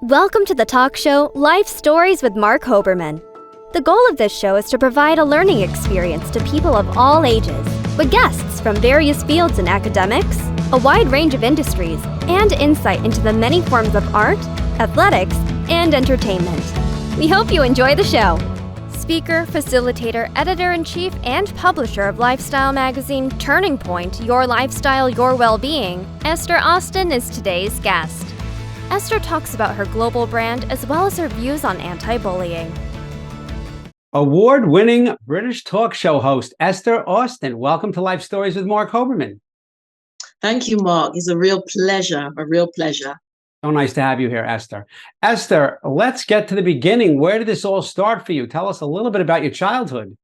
Welcome to the talk show Life Stories with Marc Hoberman. The goal of this show is to provide a learning experience to people of all ages, with guests from various fields in academics, a wide range of industries, and insight into the many forms of art, athletics, and entertainment. We hope you enjoy the show. Speaker, facilitator, editor-in-chief, and publisher of lifestyle magazine Turning Point, Your Lifestyle, Your Well-Being, Esther Austin is today's guest. Esther talks about her global brand as well as her views on anti-bullying. Award-winning British talk show host Esther Austin. Welcome to Life Stories with Marc Hoberman. Thank you, Marc. It's a real pleasure, So nice to have you here, Esther. Esther, let's get to the beginning. Where did this all start for you? Tell us a little bit about your childhood.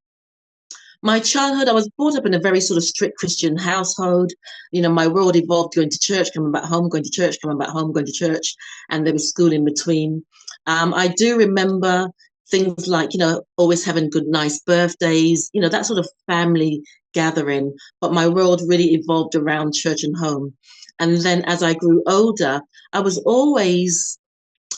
My childhood, I was brought up in a very sort of strict Christian household. You know, my world evolved going to church, coming back home, going to church, coming back home, going to church, and there was school in between. I do remember things like, always having good, nice birthdays, that sort of family gathering. But my world really evolved around church and home. And then as I grew older, I was always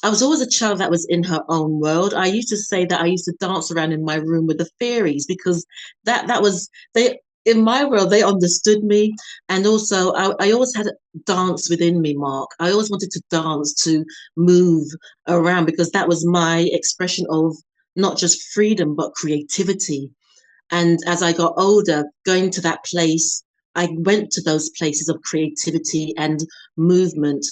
a child that was in her own world. I used to say that I used to dance around in my room with the fairies because that was they in my world. They understood me, and also I always had a dance within me, Marc. I always wanted to dance, to move around, because that was my expression of not just freedom but creativity. And as I got older, going to that place, I went to those places of creativity and movement.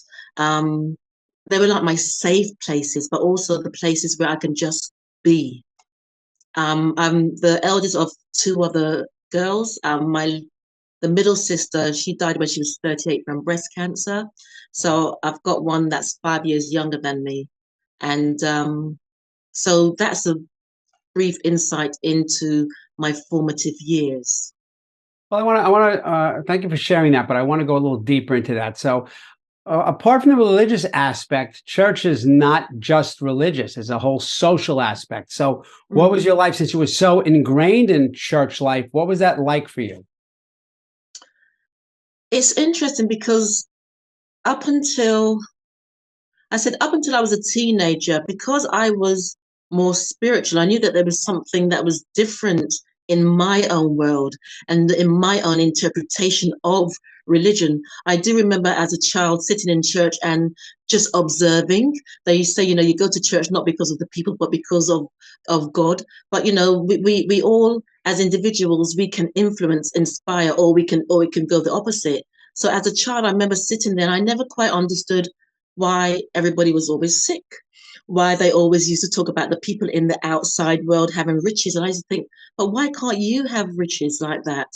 They were like my safe places, but also the places where I can just be. I'm the eldest of two other girls. The middle sister, she died when she was 38 from breast cancer. So I've got one that's 5 years younger than me. And so that's a brief insight into my formative years. Well, I want to thank you for sharing that, but I want to go a little deeper into that. So apart from the religious aspect, church is not just religious. It's a whole social aspect. So what was your life since you were so ingrained in church life? What was that like for you? It's interesting because up until I was a teenager, because I was more spiritual, I knew that there was something that was different in my own world and in my own interpretation of religion. I do remember as a child sitting in church and just observing. They say, you go to church not because of the people, but because of God. But we all as individuals, we can influence, inspire, or we can go the opposite. So as a child, I remember sitting there and I never quite understood why everybody was always sick, why they always used to talk about the people in the outside world having riches. And I used to think, but why can't you have riches like that?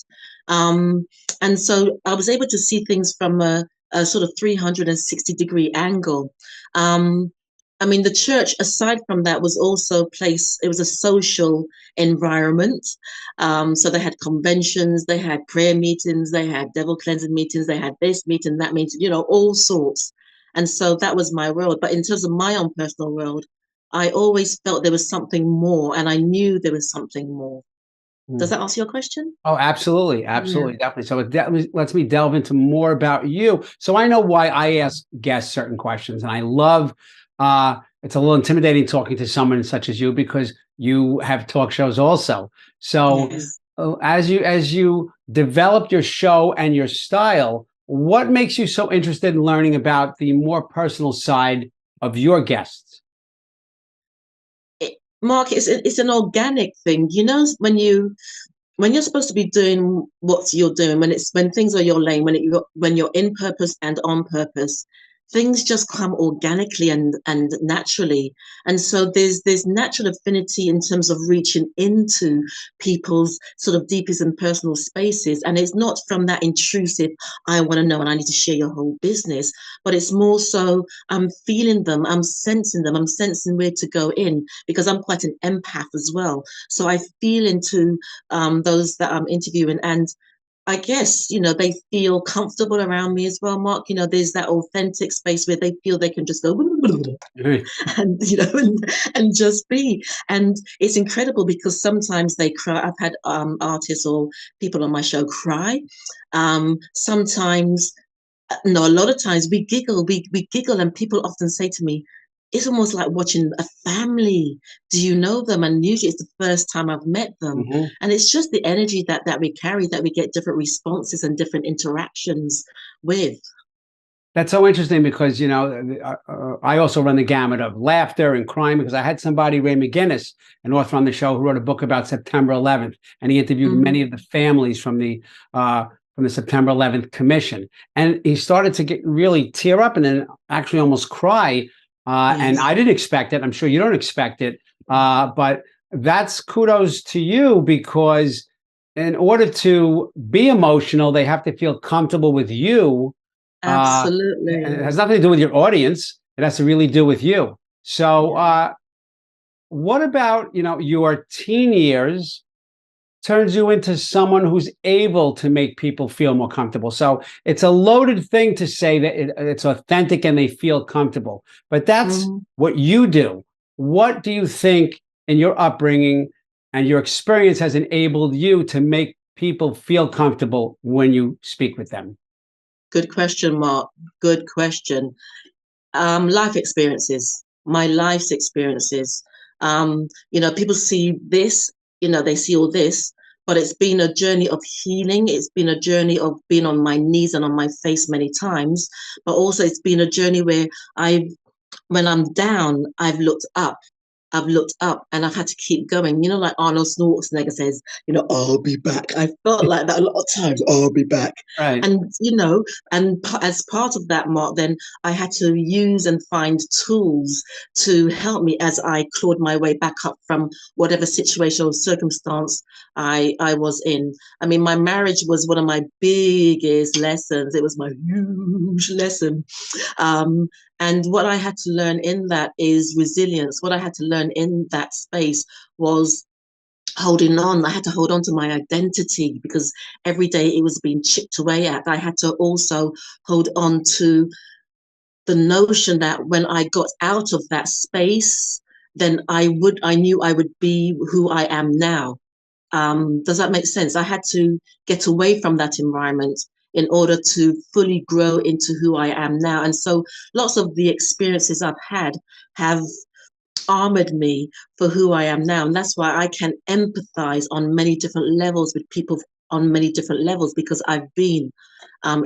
And so I was able to see things from a sort of 360-degree angle. The church, aside from that, was also it was a social environment. So they had conventions, they had prayer meetings, they had devil cleansing meetings, they had this meeting, that meeting, all sorts. And so that was my world. But in terms of my own personal world, I always felt there was something more, and I knew there was something more. Does that answer your question? Oh, absolutely. Absolutely. Yeah. Definitely. So it lets me delve into more about you. So I know why I ask guests certain questions, and I love, it's a little intimidating talking to someone such as you because you have talk shows also. So yes. As you develop your show and your style, what makes you so interested in learning about the more personal side of your guests? Marc, it's an organic thing. When you're supposed to be doing what you're doing, when things are your lane, when you're in purpose and on purpose, things just come organically and naturally. And so there's natural affinity in terms of reaching into people's sort of deepest and personal spaces. And it's not from that intrusive, I want to know and I need to share your whole business, but it's more so I'm feeling them, I'm sensing where to go in, because I'm quite an empath as well. So I feel into those that I'm interviewing, and I guess, they feel comfortable around me as well, Marc. There's that authentic space where they feel they can just go and, and just be. And it's incredible because sometimes they cry. I've had artists or people on my show cry. Sometimes, no, a lot of times we giggle, and people often say to me, it's almost like watching a family. Do you know them? And usually it's the first time I've met them. Mhm. And it's just the energy that we carry, that we get different responses and different interactions with. That's so interesting because, I also run the gamut of laughter and crime because I had somebody, Ray McGinnis, an author on the show, who wrote a book about September 11th, and he interviewed many of the families from the September 11th Commission, and he started to get really tear up and then actually almost cry. And Yes. I didn't expect it. I'm sure you don't expect it, but that's kudos to you because in order to be emotional, they have to feel comfortable with you. And it Absolutely. has nothing to do with your audience. It has to really do with you. So, Yeah. what about, your teen years turns you into someone who's able to make people feel more comfortable? So it's a loaded thing to say that it's authentic and they feel comfortable, but that's Mhm. what you do. What do you think in your upbringing and your experience has enabled you to make people feel comfortable when you speak with them? Good question, Mark. Good question. Life experiences, my life's experiences. People see this, they see all this, but it's been a journey of healing. It's been a journey of being on my knees and on my face many times, but also it's been a journey where when I'm down, I've looked up. I've looked up and I've had to keep going. Like Arnold Schwarzenegger says, I'll be back. I felt like that a lot of times. I'll be back. Right. And, as part of that, Mark, then I had to use and find tools to help me as I clawed my way back up from whatever situation or circumstance I was in. I mean, my marriage was one of my biggest lessons. It was my huge lesson. Um, and what I had to learn in that is resilience. What I had to learn in that space was holding on. I had to hold on to my identity because every day it was being chipped away at. I had to also hold on to the notion that when I got out of that space, then I knew I would be who I am now. Does that make sense? I had to get away from that environment in order to fully grow into who I am now. And so lots of the experiences I've had have armored me for who I am now. And that's why I can empathize on many different levels with people on many different levels because I've been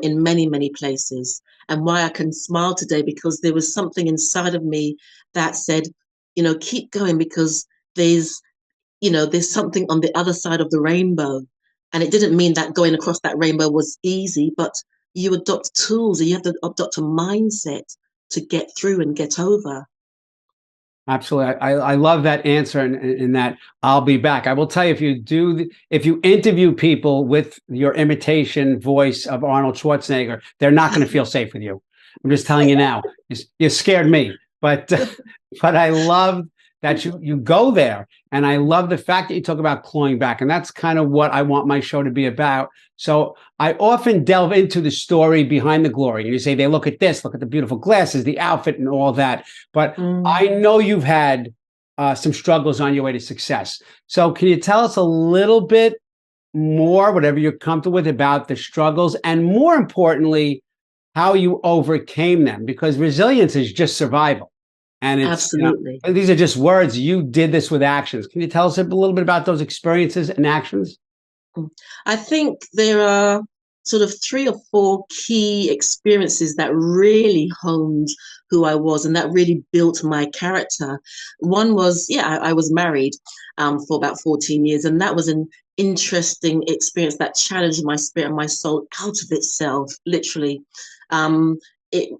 in many, many places. And why I can smile today because there was something inside of me that said, keep going because there's there's something on the other side of the rainbow. And it didn't mean that going across that rainbow was easy, but you adopt tools and you have to adopt a mindset to get through and get over. Absolutely. I love that answer and that I'll be back. I will tell you, if you interview people with your imitation voice of Arnold Schwarzenegger, they're not going to feel safe with you. I'm just telling you now. You scared me, but but I love that you go there, and I love the fact that you talk about clawing back, and that's kind of what I want my show to be about. So I often delve into the story behind the glory, and you say they look at this, look at the beautiful glasses, the outfit, and all that, but I know you've had some struggles on your way to success. So can you tell us a little bit more, whatever you're comfortable with, about the struggles and more importantly, how you overcame them? Because resilience is just survival. And Absolutely. these are just words. You did this with actions. Can you tell us a little bit about those experiences and actions? I think there are sort of 3 or 4 key experiences that really honed who I was and that really built my character. One was, I was married for about 14 years, and that was an interesting experience that challenged my spirit and my soul out of itself, literally. Um, it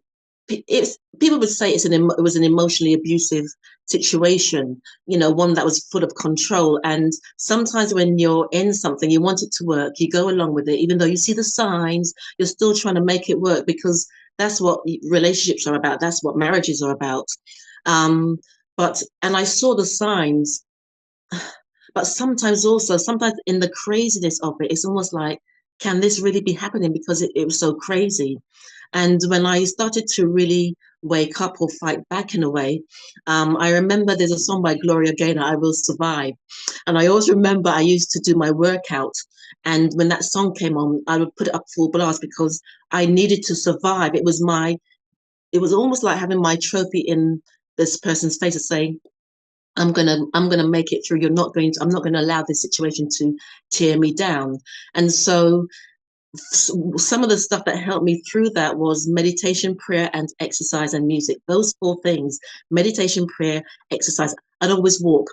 it's people would say it was an emotionally abusive situation, one that was full of control. And sometimes when you're in something, you want it to work, you go along with it, even though you see the signs, you're still trying to make it work because that's what relationships are about. That's what marriages are about. Um, and I saw the signs, but sometimes in the craziness of it, it's almost like, can this really be happening? Because it was so crazy. And when I started to really wake up or fight back in a way, I remember there's a song by Gloria Gaynor, I Will Survive. And I always remember I used to do my workout. And when that song came on, I would put it up full blast because I needed to survive. It was almost like having my trophy this person's face is saying, I'm gonna make it through. I'm not gonna allow this situation to tear me down. And so some of the stuff that helped me through that was meditation, prayer, and exercise and music. Those 4 things: meditation, prayer, exercise. I'd always walk,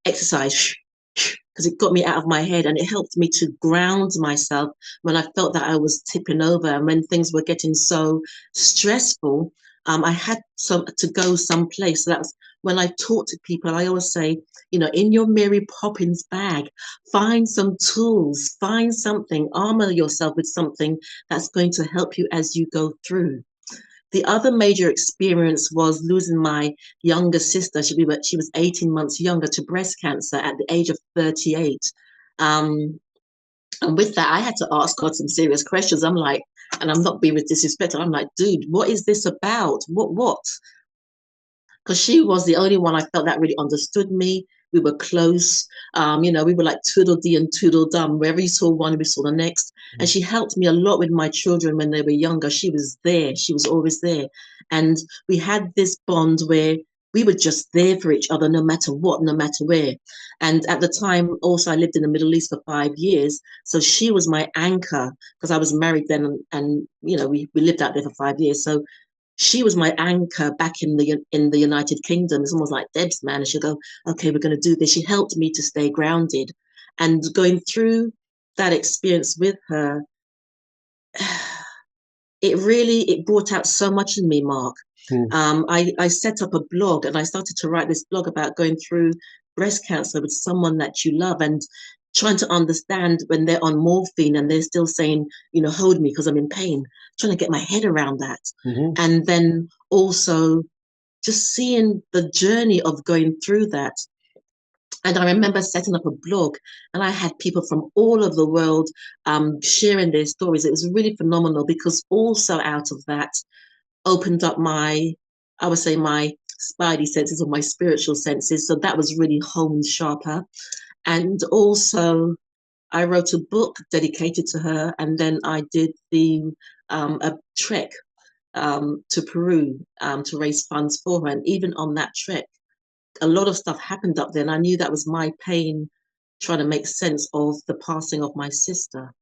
exercise, because it got me out of my head, and it helped me to ground myself when I felt that I was tipping over and when things were getting so stressful. I had to go someplace. So that's when I talk to people. I always say, in your Mary Poppins bag, find some tools, find something, armor yourself with something that's going to help you as you go through. The other major experience was losing my younger sister. She was 18 months younger to breast cancer at the age of 38. And with that, I had to ask God some serious questions. I'm like, and I'm not being disrespectful. I'm like, dude, what is this about? What? Because she was the only one I felt that really understood me. We were close. We were like Tweedledee and Tweedledum. Wherever you saw one, we saw the next. And she helped me a lot with my children when they were younger. She was there. She was always there. And we had this bond where we were just there for each other, no matter what, no matter where. And at the time, also, I lived in the Middle East for 5 years. So she was my anchor because I was married then. And we lived out there for 5 years. So she was my anchor back in the United Kingdom. It's almost like Deb's man. And she'd go, okay, we're going to do this. She helped me to stay grounded. And going through that experience with her, it brought out so much in me, Marc. I set up a blog and I started to write this blog about going through breast cancer with someone that you love and trying to understand when they're on morphine and they're still saying, hold me because I'm in pain, trying to get my head around that. And then also just seeing the journey of going through that. And I remember setting up a blog and I had people from all over the world sharing their stories. It was really phenomenal because also out of that opened up my spidey senses or my spiritual senses. So that was really honed sharper. And also I wrote a book dedicated to her. And then I did a trek to Peru to raise funds for her. And even on that trek, a lot of stuff happened up there. And I knew that was my pain trying to make sense of the passing of my sister.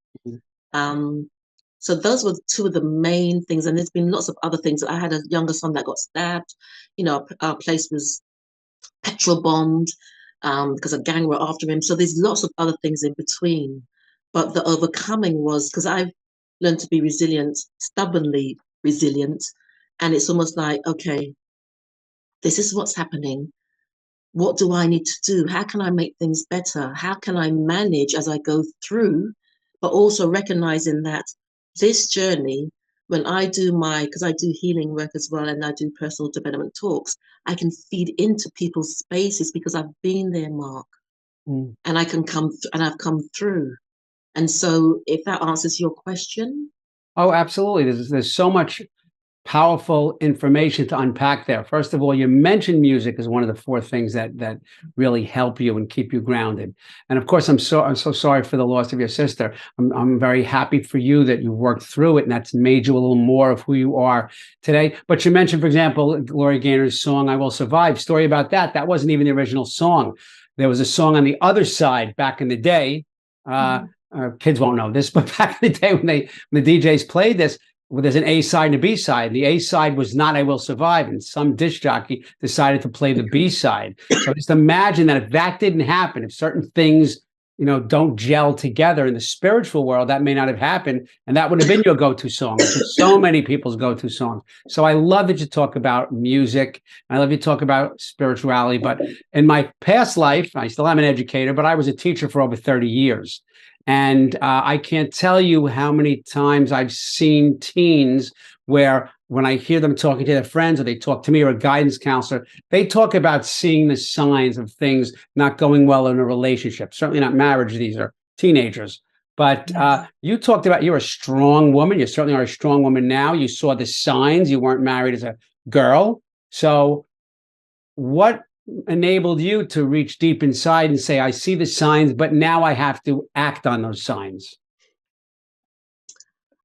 So those were 2 of the main things. And there's been lots of other things. I had a younger son that got stabbed. Our place was petrol bombed because a gang were after him. So there's lots of other things in between. But the overcoming was because I've learned to be resilient, stubbornly resilient. And it's almost like, okay, this is what's happening. What do I need to do? How can I make things better? How can I manage as I go through? But also recognizing that this journey, when I do because I do healing work as well and I do personal development talks, I can feed into people's spaces because I've been there, Marc, and I can and I've come through. And so if that answers your question. Oh, absolutely. There's so much powerful information to unpack there. First of all, you mentioned music as one of the 4 things that really help you and keep you grounded. And of course, I'm so sorry for the loss of your sister. I'm very happy for you that you worked through it and that's made you a little more of who you are today. But you mentioned, for example, Gloria Gaynor's song, I Will Survive. Story about that. That wasn't even the original song. There was a song on the other side back in the day. Kids won't know this, but back in the day when the DJs played this, well, there's an A side and a B side. The A side was not I Will Survive, and some disc jockey decided to play the B side. So just imagine that if that didn't happen, if certain things, don't gel together in the spiritual world, that may not have happened. And that would have been your go-to song, which is so many people's go-to songs. So I love that you talk about music. I love you talk about spirituality. But in my past life, I still am an educator, but I was a teacher for over 30 years. And I can't tell you how many times I've seen teens where when I hear them talking to their friends or they talk to me or a guidance counselor, they talk about seeing the signs of things not going well in a relationship. Certainly not marriage. These are teenagers. But you talked about you're a strong woman. You certainly are a strong woman now. You saw the signs. You weren't married as a girl. So what enabled you to reach deep inside and say, I see the signs, but now I have to act on those signs?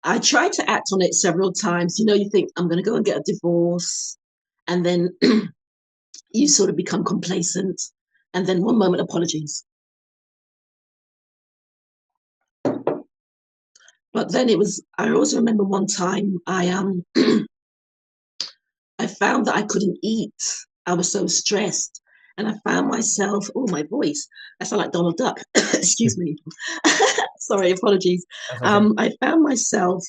I tried to act on it several times. You think I'm going to go and get a divorce and then you sort of become complacent, and then one moment, apologies. But then I also remember one time I found that I couldn't eat. I was so stressed. And I found myself, oh, my voice, I sound like Donald Duck. Excuse me. Sorry, apologies. That's okay. I found myself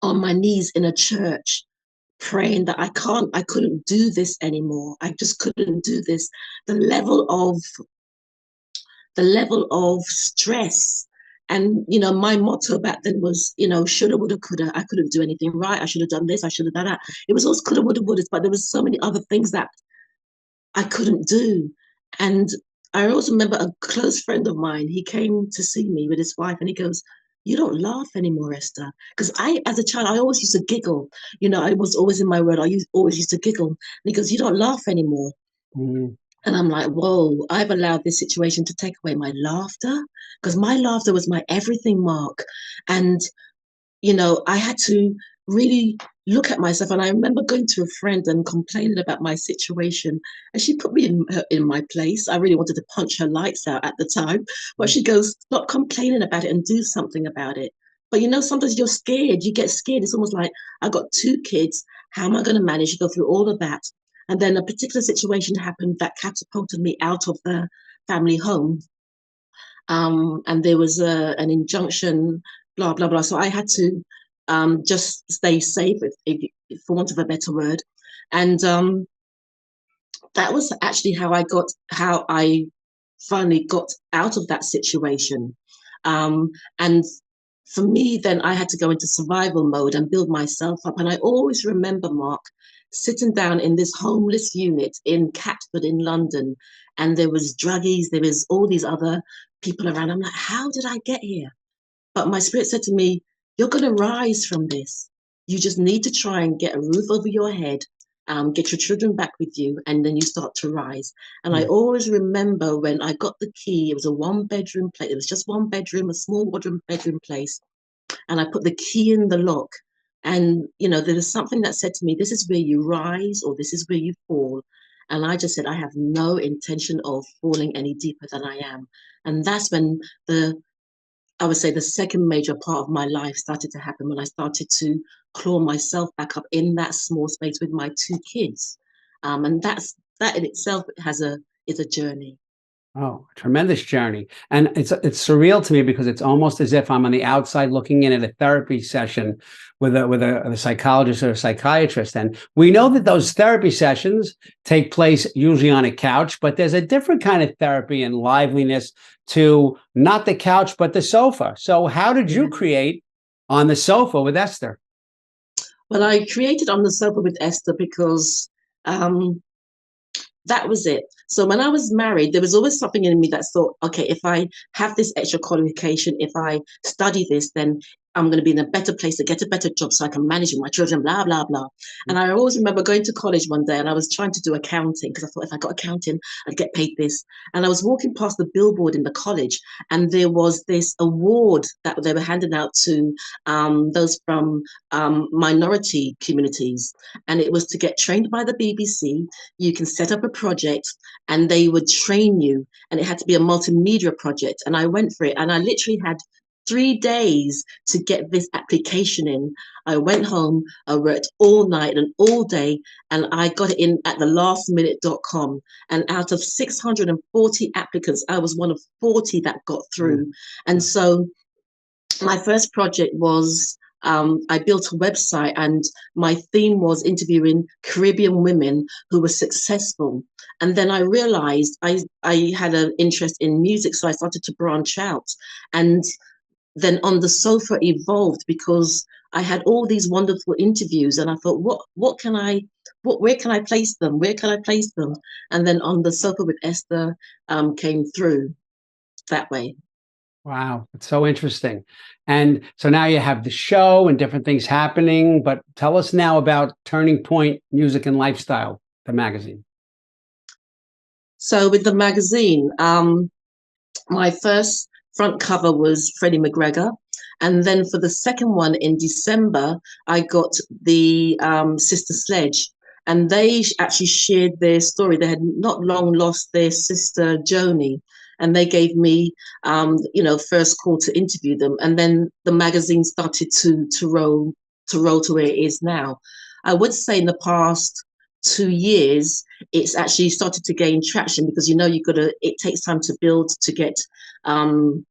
on my knees in a church praying that I couldn't do this anymore. I just couldn't do this. The level of stress. And, my motto back then was, shoulda, woulda, coulda. I couldn't do anything right. I should have done this. I should have done that. It was always coulda, woulda, woulda, but there was so many other things that I couldn't do. And I also remember a close friend of mine, he came to see me with his wife and he goes, "You don't laugh anymore, Esther." Because as a child, I always used to giggle. I was always in my word. Always used to giggle. And he goes, "You don't laugh anymore." Mm. And I'm like, whoa, I've allowed this situation to take away my laughter, because my laughter was my everything, Marc. And, I had to really look at myself. And I remember going to a friend and complaining about my situation. And she put me in my place. I really wanted to punch her lights out at the time. But she goes, "Stop complaining about it and do something about it." But, sometimes you're scared. You get scared. It's almost like, I got 2 kids. How am I going to manage to go through all of that? And then a particular situation happened that catapulted me out of the family home. And there was an injunction, blah, blah, blah. So I had to just stay safe, for want of a better word. And that was actually how I finally got out of that situation. And for me, then I had to go into survival mode and build myself up. And I always remember, Marc, sitting down in this homeless unit in Catford in London, and there was druggies, there was all these other people around. I'm like, how did I get here? But my spirit said to me, "You're going to rise from this. You just need to try and get a roof over your head, get your children back with you, and then you start to rise." And I always remember when I got the key, it was a 1-bedroom place. It was just 1 bedroom, a small bedroom place. And I put the key in the lock. And, there was something that said to me, "This is where you rise or this is where you fall." And I just said, I have no intention of falling any deeper than I am. And that's when I would say the second major part of my life started to happen, when I started to claw myself back up in that small space with my 2 kids. And that in itself is a journey. Oh, a tremendous journey. And it's surreal to me because it's almost as if I'm on the outside looking in at a therapy session with a psychologist or a psychiatrist. And we know that those therapy sessions take place usually on a couch, but there's a different kind of therapy and liveliness to not the couch, but the sofa. So how did you create On the Sofa with Esther? Well, I created On the Sofa with Esther because that was it. So when I was married, there was always something in me that thought, okay, if I have this extra qualification, if I study this, then I'm going to be in a better place to get a better job so I can manage my children, blah, blah, blah. And I always remember going to college one day and I was trying to do accounting because I thought if I got accounting, I'd get paid this. And I was walking past the billboard in the college and there was this award that they were handing out to those from minority communities. And it was to get trained by the BBC. You can set up a project and they would train you, and it had to be a multimedia project. And I went for it and I literally had 3 days to get this application in. I went home, I worked all night and all day, and I got it in at the lastminute.com. And out of 640 applicants, I was one of 40 that got through. And so my first project was I built a website, and my theme was interviewing Caribbean women who were successful. And then I realized I had an interest in music, so I started to branch out. And then On the Sofa evolved because I had all these wonderful interviews, and I thought, where can I place them? Where can I place them? And then On the Sofa with Esther came through that way. Wow, it's so interesting. And so now you have the show and different things happening, but tell us now about Turning Point Music and Lifestyle, the magazine. So with the magazine, my first front cover was Freddie McGregor. And then for the second one in December, I got the Sister Sledge. and they actually shared their story. They had not long lost their sister Joni, and they gave me, first call to interview them. And then the magazine started to roll to where it is now. I would say in the past 2 years, it's actually started to gain traction because it takes time to build um,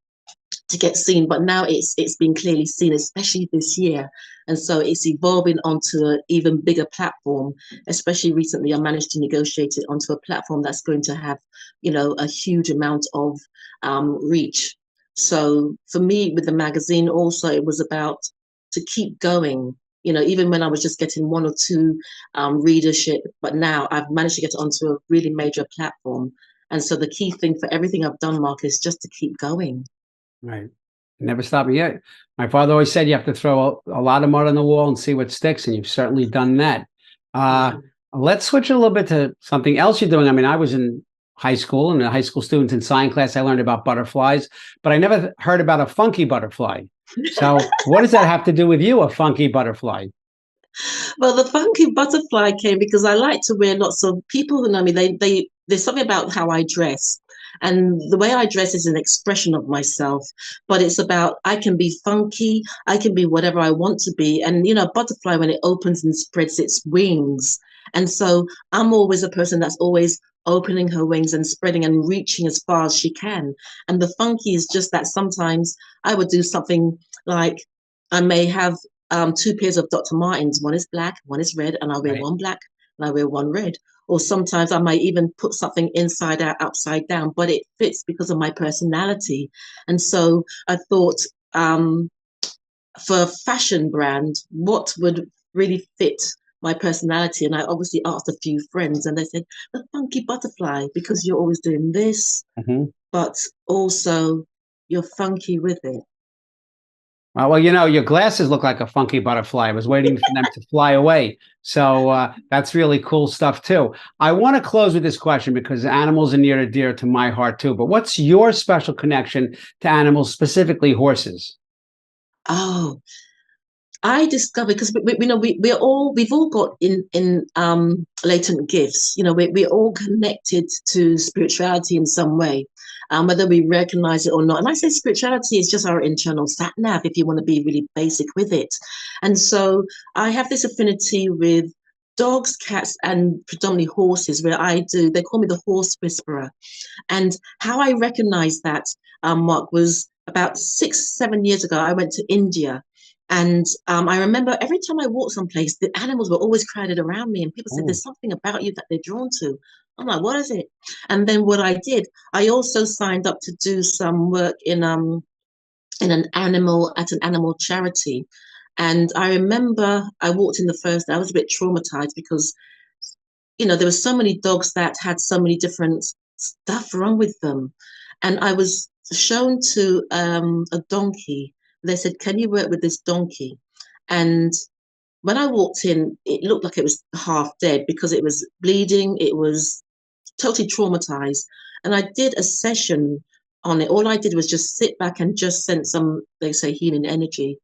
to get seen, but now it's been clearly seen, especially this year. And so it's evolving onto an even bigger platform. Especially recently, I managed to negotiate it onto a platform that's going to have, a huge amount of reach. So for me, with the magazine, also it was about to keep going. Even when I was just getting one or two readership, but now I've managed to get onto a really major platform. And so the key thing for everything I've done, Mark, is just to keep going. Right. Never stop me yet. My father always said you have to throw a lot of mud on the wall and see what sticks, and you've certainly done that. Let's switch a little bit to something else you're doing. I mean, I was in high school, and a high school student in science class, I learned about butterflies, but I never heard about a funky butterfly. So what does that have to do with you, a funky butterfly? Well, the funky butterfly came because I like to wear lots of people who know me. There's something about how I dress. And the way I dress is an expression of myself, but it's about I can be funky, I can be whatever I want to be. And, a butterfly, when it opens and spreads its wings. And so I'm always a person that's always opening her wings and spreading and reaching as far as she can. And the funky is just that sometimes I would do something like I may have two pairs of Dr. Martens. One is black, one is red, and I wear one black and I wear one red. Or sometimes I might even put something inside out, upside down, but it fits because of my personality. And so I thought, for a fashion brand, what would really fit my personality? And I obviously asked a few friends, and they said, the funky butterfly, because you're always doing this, but also you're funky with it. Well, your glasses look like a funky butterfly. I was waiting for them to fly away. So that's really cool stuff, too. I want to close with this question because animals are near and dear to my heart, too. But what's your special connection to animals, specifically horses? Oh, I discovered because we've all got in latent gifts. We're all connected to spirituality in some way, whether we recognize it or not. And I say spirituality is just our internal sat nav, if you want to be really basic with it. And so I have this affinity with dogs, cats, and predominantly horses, where they call me the horse whisperer. And how I recognized that, Mark, was about 6, 7 years ago. I went to India. And I remember every time I walked someplace, the animals were always crowded around me, and people said, "There's something about you that they're drawn to." I'm like, "What is it?" And then what I did, I also signed up to do some work in an animal charity. And I remember I walked in the first day, I was a bit traumatized because there were so many dogs that had so many different stuff wrong with them. And I was shown to a donkey. They said, "Can you work with this donkey?" And when I walked in, it looked like it was half dead because it was bleeding. It was totally traumatized. And I did a session on it. All I did was just sit back and just send some, they say, healing energy.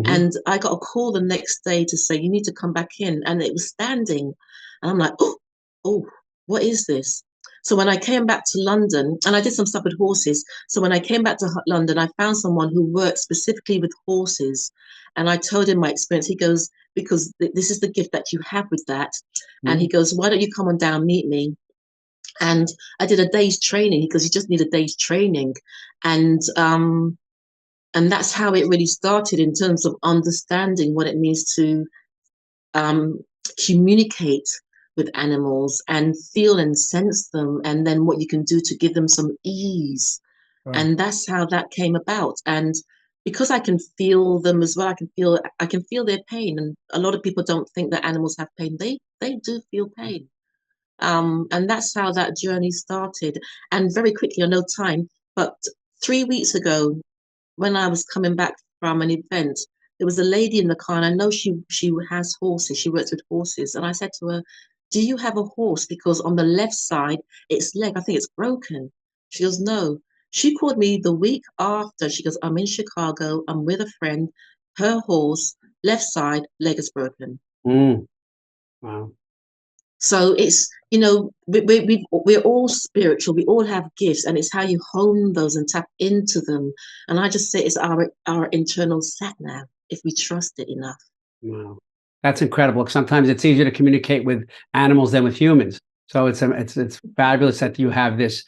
And I got a call the next day to say, "You need to come back in." And it was standing. And I'm like, oh, what is this? So when I came back to London, and I did some stuff with horses. So when I came back to London, I found someone who worked specifically with horses. And I told him my experience. He goes, "Because this is the gift that you have with that." And he goes, "Why don't you come on down, meet me?" And I did a day's training because you just need a day's training. And that's how it really started in terms of understanding what it means to um, communicate with animals and feel and sense them, and then what you can do to give them some ease. And that's how that came about. And because I can feel them as well, I can feel their pain. And a lot of people don't think that animals have pain. They do feel pain. And that's how that journey started. And very quickly, I know time, but 3 weeks ago, when I was coming back from an event, there was a lady in the car, and I know she has horses. She works with horses, and I said to her, "Do you have a horse? Because on the left side, its leg, I think it's broken." She goes, "No." She called me the week after. She goes, "I'm in Chicago. I'm with a friend. Her horse, left side, leg is broken." Wow. So it's, we're all spiritual. We all have gifts, and it's how you hone those and tap into them. And I just say it's our internal sat nav if we trust it enough. Wow. That's incredible. Sometimes it's easier to communicate with animals than with humans. So it's fabulous that you have this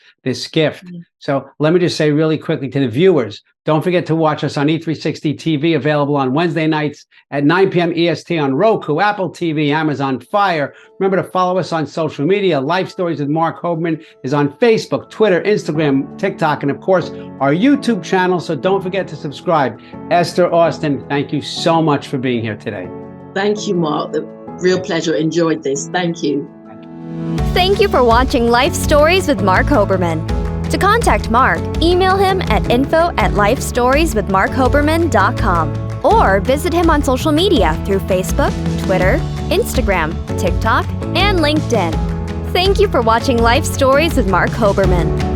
gift. Mm. So let me just say really quickly to the viewers, don't forget to watch us on E360 TV, available on Wednesday nights at 9 p.m. EST on Roku, Apple TV, Amazon Fire. Remember to follow us on social media. Life Stories with Marc Hoberman is on Facebook, Twitter, Instagram, TikTok, and of course, our YouTube channel. So don't forget to subscribe. Esther Austin, thank you so much for being here today. Thank you, Marc. A real pleasure. Enjoyed this. Thank you. Thank you for watching Life Stories with Marc Hoberman. To contact Marc, email him at info@lifestorieswithmarchoberman.com or visit him on social media through Facebook, Twitter, Instagram, TikTok, and LinkedIn. Thank you for watching Life Stories with Marc Hoberman.